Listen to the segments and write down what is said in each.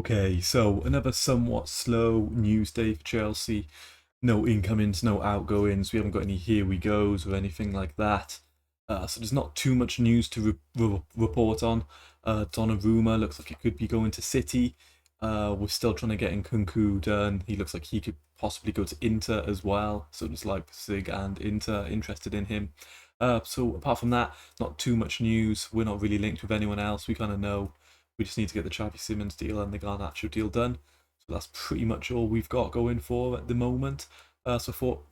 Okay, so another somewhat slow news day for Chelsea. No incomings, no outgoings. We haven't got any here we goes or anything like that. So there's not too much news to report on. Donnarumma looks like he could be going to City. We're still trying to get Nkunku done. He looks like he could possibly go to Inter as well. So just Leipzig and Inter interested in him. So apart from that, not too much news. We're not really linked with anyone else. We kind of know we just need to get the Xavi Simons deal and the Garnacho deal done. So that's pretty much all we've got going for at the moment. So I thought,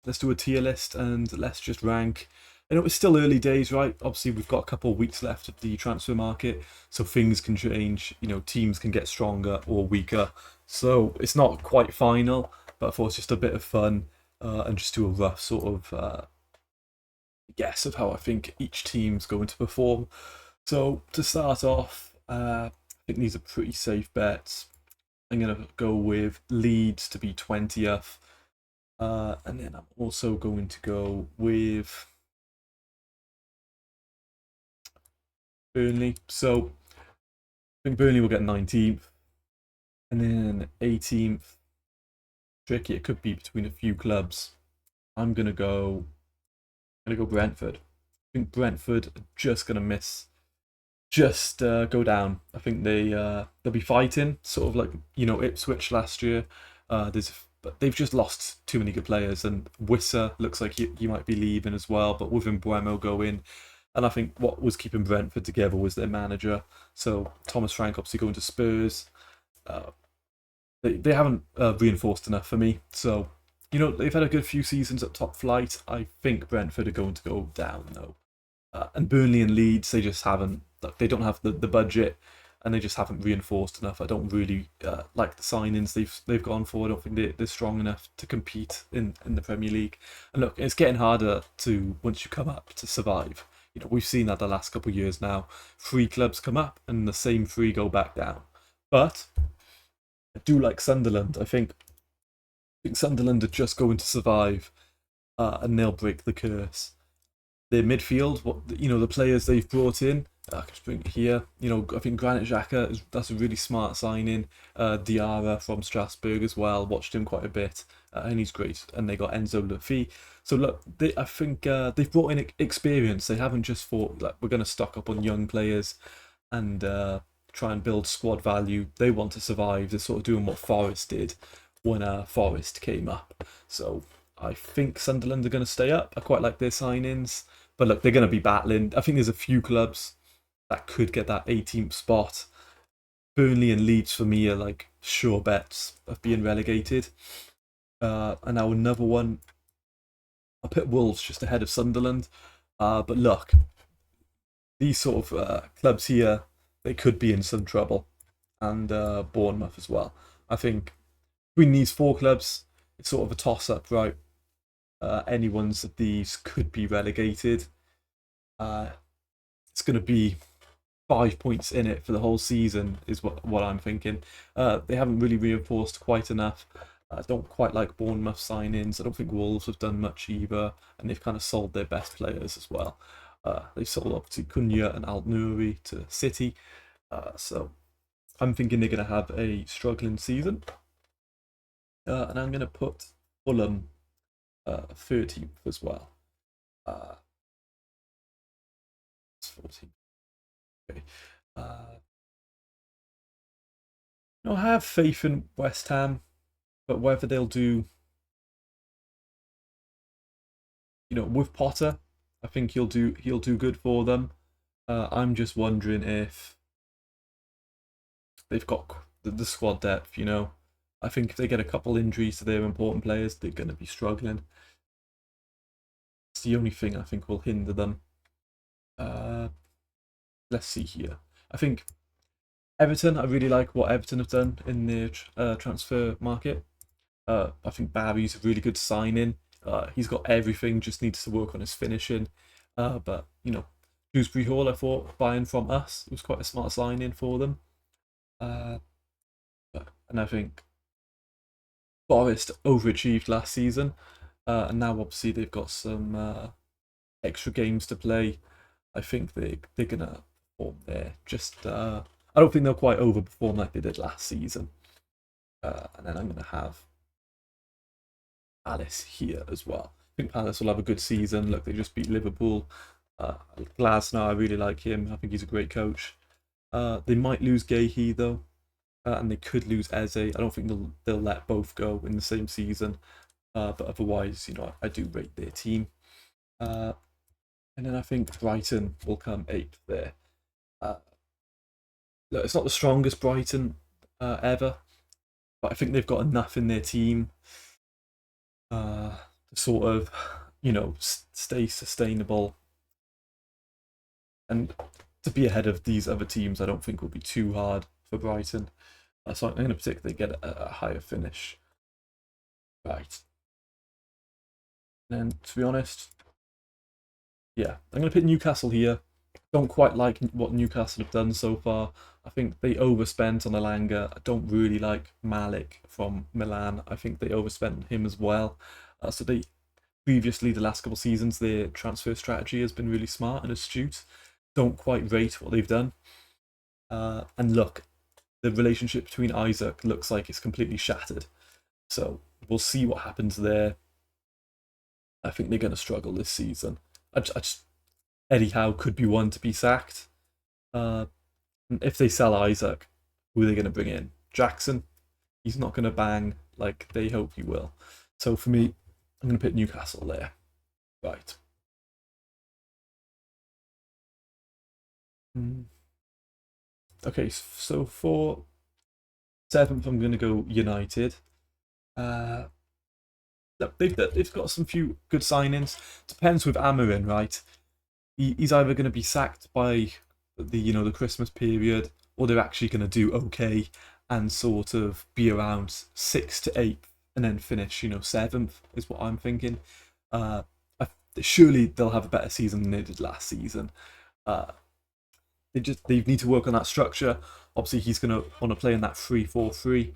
let's do a tier list and let's just rank. I know it's still early days, right? Obviously, we've got a couple of weeks left of the transfer market, so things can change. Teams can get stronger or weaker. So it's not quite final, but I thought it's just a bit of fun and just do a rough sort of guess of how I think each team's going to perform. So to start off, I think these are pretty safe bets. I'm going to go with Leeds to be 20th. And then I'm also going to go with Burnley. So I think Burnley will get 19th. And then 18th. Tricky, it could be between a few clubs. I'm going to go Brentford. I think Brentford are just going to go down. I think they'll be fighting, sort of like Ipswich last year. But they've just lost too many good players, and Wissa looks like he might be leaving as well. But with Mbeumo going, and I think what was keeping Brentford together was their manager. So Thomas Frank obviously going to Spurs. They haven't reinforced enough for me. So they've had a good few seasons at top flight. I think Brentford are going to go down though. And Burnley and Leeds, they just haven't. They don't have the budget, and they just haven't reinforced enough. I don't really like the signings they've gone for. I don't think they're strong enough to compete in the Premier League. And look, it's getting harder to once you come up to survive. We've seen that the last couple of years now. 3 clubs come up, and the same 3 go back down. But I do like Sunderland. I think Sunderland are just going to survive, and they'll break the curse. Their midfield, the players they've brought in. I can just bring it here. I think Granit Xhaka that's a really smart signing. Diarra from Strasbourg as well. Watched him quite a bit, and he's great. And they got Enzo Laffi. So look, I think they've brought in experience. They haven't just thought like we're going to stock up on young players and try and build squad value. They want to survive. They're sort of doing what Forest did when Forest came up. So I think Sunderland are going to stay up. I quite like their signings. But look, they're going to be battling. I think there's a few clubs that could get that 18th spot. Burnley and Leeds for me are like sure bets of being relegated. And now another one, I'll put Wolves just ahead of Sunderland. But look, these sort of clubs here, they could be in some trouble. And Bournemouth as well. I think between these 4 clubs, it's sort of a toss-up, right? Any ones of these could be relegated. It's going to be 5 points in it for the whole season, is what I'm thinking. They haven't really reinforced quite enough. I don't quite like Bournemouth signings. I don't think Wolves have done much either, and they've kind of sold their best players as well. They've sold up to Cunha and Al Nouri to City. So I'm thinking they're going to have a struggling season. And I'm going to put Fulham 13th as well. 14th. Okay. I have faith in West Ham, but whether they'll do, with Potter, I think he'll do good for them. I'm just wondering if they've got the squad depth. I think if they get a couple injuries to their important players, they're going to be struggling. It's the only thing I think will hinder them. Let's see here. I think Everton, I really like what Everton have done in their transfer market. I think Barry's a really good signing. He's got everything, just needs to work on his finishing. But, Dewsbury Hall, I thought, buying from us, was quite a smart signing for them. And I think Forest overachieved last season. And now, obviously, they've got some extra games to play. I think they're going to perform there. Just I don't think they'll quite overperform like they did last season. And then I'm going to have Palace here as well. I think Palace will have a good season. Look, they just beat Liverpool. Glasner, I really like him. I think he's a great coach. They might lose Gahey though, and they could lose Eze. I don't think they'll let both go in the same season. But otherwise, I do rate their team. And then I think Brighton will come 8th there. Look, it's not the strongest Brighton ever, but I think they've got enough in their team to sort of, stay sustainable. And to be ahead of these other teams, I don't think will be too hard for Brighton. So I'm going to particularly get a higher finish. Right. And then, to be honest, yeah, I'm going to put Newcastle here. Don't quite like what Newcastle have done so far. I think they overspent on Elanga. I don't really like Malik from Milan. I think they overspent him as well. So previously, the last couple of seasons, their transfer strategy has been really smart and astute. Don't quite rate what they've done. And look, the relationship between Isaac looks like it's completely shattered. So we'll see what happens there. I think they're going to struggle this season. Eddie Howe could be one to be sacked. If they sell Isaac, who are they going to bring in? Jackson? He's not going to bang like they hope he will. So for me, I'm going to put Newcastle there. Right. Okay, so for 7th, I'm going to go United. They've got some few good signings. Depends with Amarin, right? He's either going to be sacked by the Christmas period, or they're actually going to do okay and sort of be around 6th to 8th and then finish 7th is what I'm thinking. Surely they'll have a better season than they did last season. They need to work on that structure. Obviously, he's going to want to play in that 3-4-3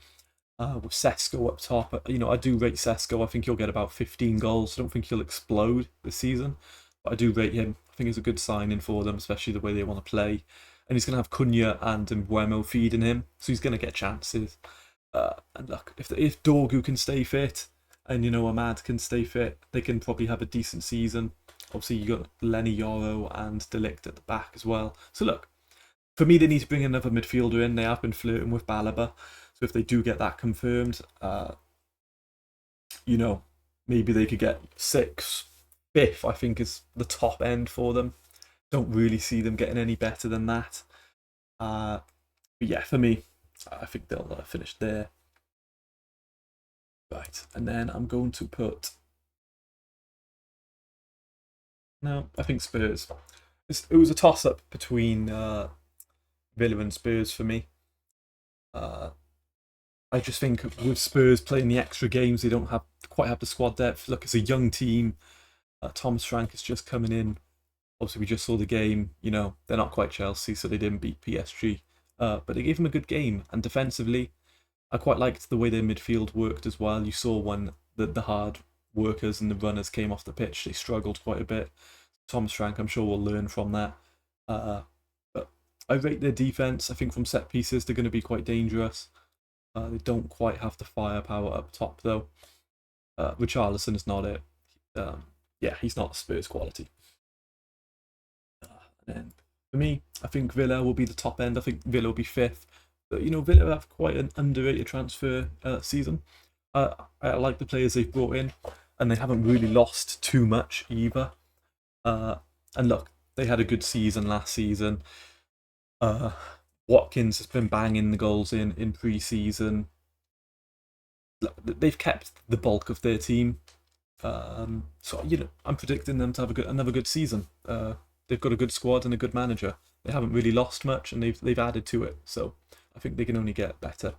with Sesko up top. I do rate Sesko. I think he'll get about 15 goals. I don't think he'll explode this season, but I do rate him. I think it's a good signing for them, especially the way they want to play. And he's going to have Cunha and Mbeumo feeding him, so he's going to get chances. And look, if Dorgu can stay fit, and Ahmad can stay fit, they can probably have a decent season. Obviously, you got Lenny Yoro and De Ligt at the back as well. So look, for me, they need to bring another midfielder in. They have been flirting with Balaba, so if they do get that confirmed, maybe they could get 6th, 5th. I think is the top end for them. Don't really see them getting any better than that. But yeah, for me, I think they'll finish there. Right, and then I'm going to put. No, I think Spurs. It was a toss-up between Villa and Spurs for me. I just think with Spurs playing the extra games, they don't quite have the squad depth. Look, it's a young team. Thomas Frank is just coming in. Obviously, we just saw the game. They're not quite Chelsea, so they didn't beat PSG. But they gave them a good game. And defensively, I quite liked the way their midfield worked as well. You saw when the hard workers and the runners came off the pitch, they struggled quite a bit. Thomas Frank, I'm sure, will learn from that. But I rate their defense. I think from set pieces, they're going to be quite dangerous. They don't quite have the firepower up top, though. Richarlison is not it. He's not Spurs quality. And then for me, I think Villa will be the top end. I think Villa will be 5th. But, Villa have quite an underrated transfer season. I like the players they've brought in, and they haven't really lost too much either. And look, they had a good season last season. Watkins has been banging the goals in pre-season. They've kept the bulk of their team. So I'm predicting them to have another good season. They've got a good squad and a good manager. They haven't really lost much, and they've added to it. So I think they can only get better.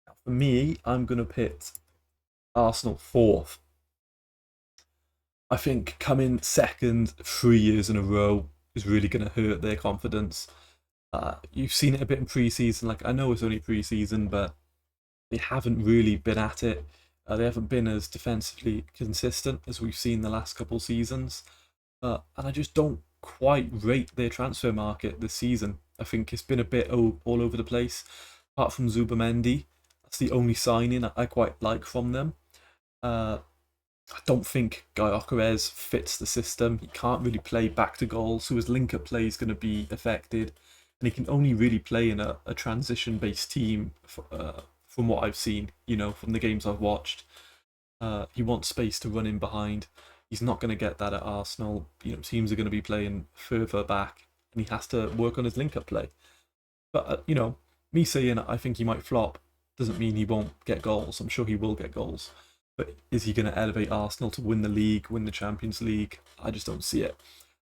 Now, for me, I'm going to pit Arsenal 4th. I think coming 2nd 3 years in a row is really going to hurt their confidence. You've seen it a bit in pre-season. Like, I know it's only pre-season, but they haven't really been at it. They haven't been as defensively consistent as we've seen the last couple seasons. And I just don't quite rate their transfer market this season. I think it's been a bit all over the place. Apart from Zubamendi, that's the only signing I quite like from them. Uh, I don't think Gyökeres fits the system. He can't really play back to goal, so his link-up play is going to be affected. And he can only really play in a transition-based team, from what I've seen, from the games I've watched. He wants space to run in behind. He's not going to get that at Arsenal. Teams are going to be playing further back, and he has to work on his link-up play. But, me saying I think he might flop doesn't mean he won't get goals. I'm sure he will get goals. But is he going to elevate Arsenal to win the league, win the Champions League? I just don't see it.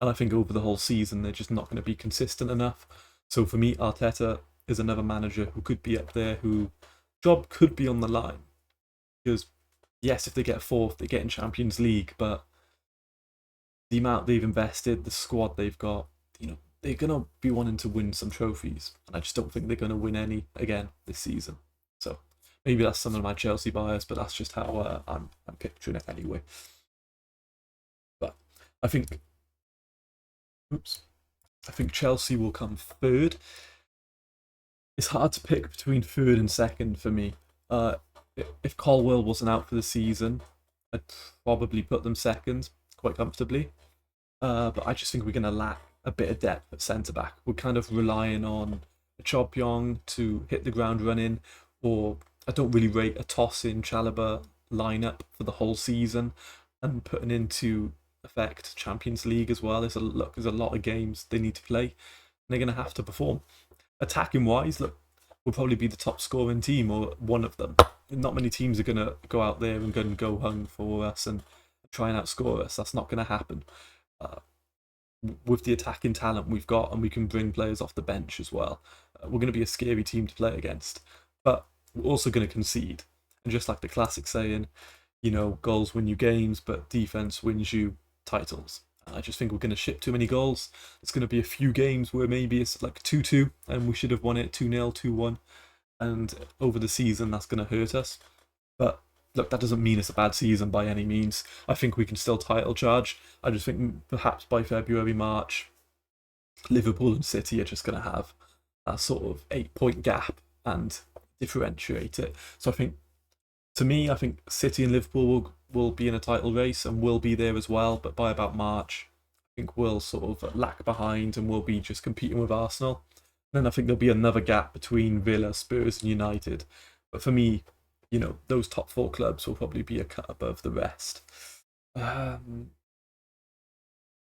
And I think over the whole season, they're just not going to be consistent enough. So for me, Arteta is another manager who could be up there, who job could be on the line. Because, yes, if they get fourth, they get in Champions League, but the amount they've invested, the squad they've got, they're going to be wanting to win some trophies. And I just don't think they're going to win any again this season. So maybe that's some of my Chelsea bias, but that's just how I'm picturing it anyway. But I think Chelsea will come third. It's hard to pick between third and second for me. If Colwill wasn't out for the season, I'd probably put them second quite comfortably. But I just think we're going to lack a bit of depth at centre back. We're kind of relying on a Chopyong to hit the ground running, or I don't really rate a toss-in Chalobah lineup for the whole season, and putting into effect Champions League as well. There's a lot of games they need to play, and they're going to have to perform. Attacking wise, look, we'll probably be the top scoring team, or one of them. Not many teams are going to go out there and go hung for us and try and outscore us. That's not going to happen. With the attacking talent we've got, and we can bring players off the bench as well, we're going to be a scary team to play against. But we're also going to concede. And just like the classic saying, goals win you games, but defense wins you titles. And I just think we're going to ship too many goals. It's going to be a few games where maybe it's like 2-2, and we should have won it 2-0, 2-1. And over the season, that's going to hurt us. But look, that doesn't mean it's a bad season by any means. I think we can still title charge. I just think perhaps by February, March, Liverpool and City are just going to have a sort of 8-point gap and differentiate it. So I think City and Liverpool will be in a title race and will be there as well. But by about March, I think we'll sort of lag behind and we'll be just competing with Arsenal. Then I think there'll be another gap between Villa, Spurs, and United. But for me, those top four clubs will probably be a cut above the rest. I'm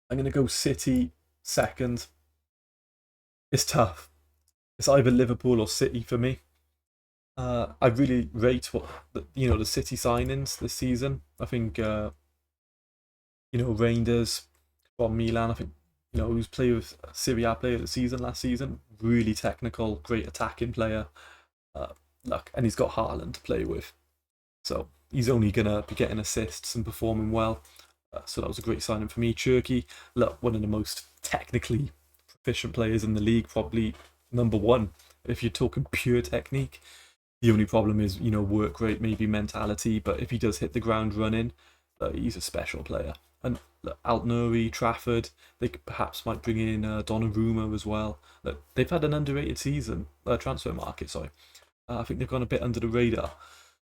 going to go City second. It's tough. It's either Liverpool or City for me. I really rate the City signings this season. I think Reinders from Milan. I think who's player of Serie A player of the season last season. Really technical, great attacking player. And he's got Haaland to play with, so he's only gonna be getting assists and performing well. So that was a great signing for me. Cherki, one of the most technically proficient players in the league, probably number one if you're talking pure technique. The only problem is, work rate, maybe mentality, but if he does hit the ground running, he's a special player. And Altnuri, Trafford, they perhaps might bring in Donnarumma as well. They've had an underrated season, transfer market, sorry. I think they've gone a bit under the radar.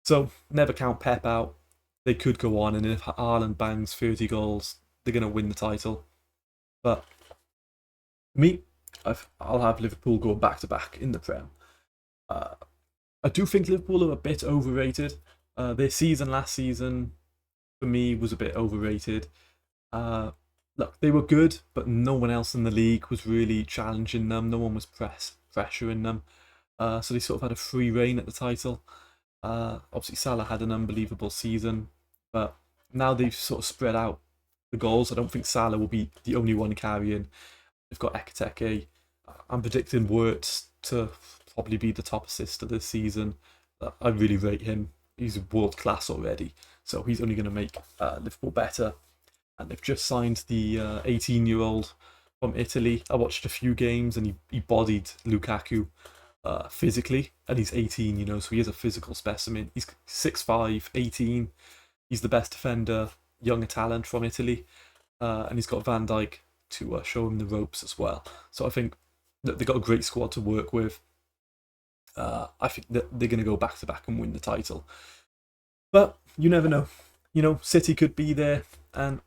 So never count Pep out. They could go on, and if Haaland bangs 30 goals, they're going to win the title. But me, I'll have Liverpool going back-to-back in the Prem. I do think Liverpool are a bit overrated. Their season last season, for me, was a bit overrated. They were good, but no one else in the league was really challenging them. No one was pressuring them. So they sort of had a free reign at the title. Obviously, Salah had an unbelievable season, but now they've sort of spread out the goals. I don't think Salah will be the only one carrying. They've got Ekiteke. I'm predicting Wirtz to probably be the top assister this season. I really rate him. He's world class already, so he's only going to make Liverpool better. And they've just signed the 18-year-old from Italy. I watched a few games, and he bodied Lukaku physically, and he's 18, so he is a physical specimen. He's 6'5", 18. He's the best defender, younger talent from Italy, and he's got Van Dijk to show him the ropes as well. So I think they've got a great squad to work with. I think that they're going to go back to back and win the title. But you never know. City could be there, and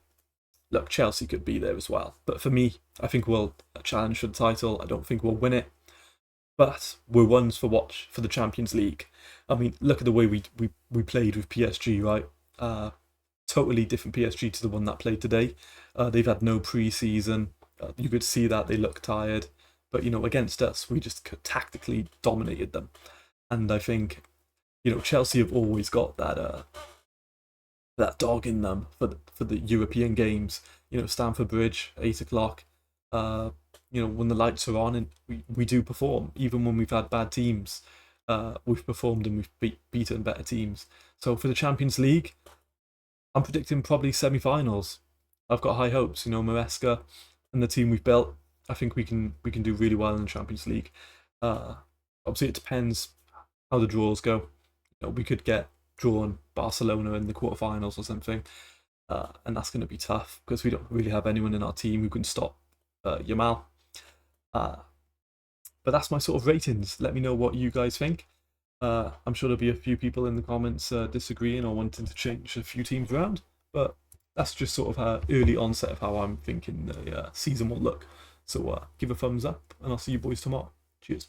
look, Chelsea could be there as well. But for me, I think we'll challenge for the title. I don't think we'll win it, but we're ones for watch for the Champions League. I mean, look at the way we played with PSG, right? Totally different PSG to the one that played today. They've had no pre-season. You could see that they look tired. But, against us, we just tactically dominated them. And I think, Chelsea have always got that dog in them for the European games. Stamford Bridge, 8 o'clock. When the lights are on, and we do perform. Even when we've had bad teams, we've performed and we've beaten better teams. So for the Champions League, I'm predicting probably semi-finals. I've got high hopes. Maresca and the team we've built, I think we can do really well in the Champions League. Obviously, it depends how the draws go. We could get drawn Barcelona in the quarterfinals or something, and that's going to be tough because we don't really have anyone in our team who can stop Yamal. But that's my sort of ratings. Let me know what you guys think. I'm sure there'll be a few people in the comments disagreeing or wanting to change a few teams around, but that's just sort of an early onset of how I'm thinking the season will look. So give a thumbs up, and I'll see you boys tomorrow. Cheers.